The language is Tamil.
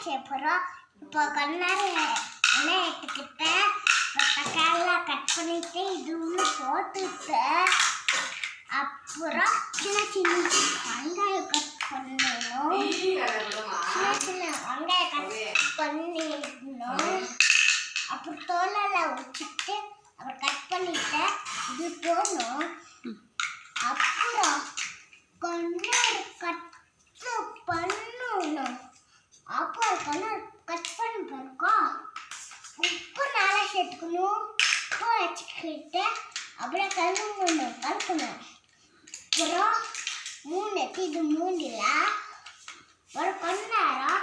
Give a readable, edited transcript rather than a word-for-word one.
செய்ய போகிறோம். இப்போ கண்ணாடி எண்ணெய் எடுத்துக்கிட்டேன். தக்காளிலாம் கட் பண்ணிட்டு இது உள்ள போட்டுட்டு அப்புறம் சின்ன சின்ன வெங்காயம் கட் பண்ணணும். சின்ன வெங்காயம் கட் பண்ணிடணும். அப்புறம் தோலெல்லாம் வச்சுட்டு அப்புறம் கட் பண்ணிட்டு இது போடணும். அப்புறம் கண்ணாடி கட் பண்ணணும். அப்புறம் கண்ணாடி கட் பண்ண பிறகு உப்பு நல்லா சேர்த்துக்கணும். உப்பு வச்சுக்கிட்டு அப்புறம் கலக்கணும். அப்புறம் இது மூணில் ஒரு கொஞ்ச நேரம்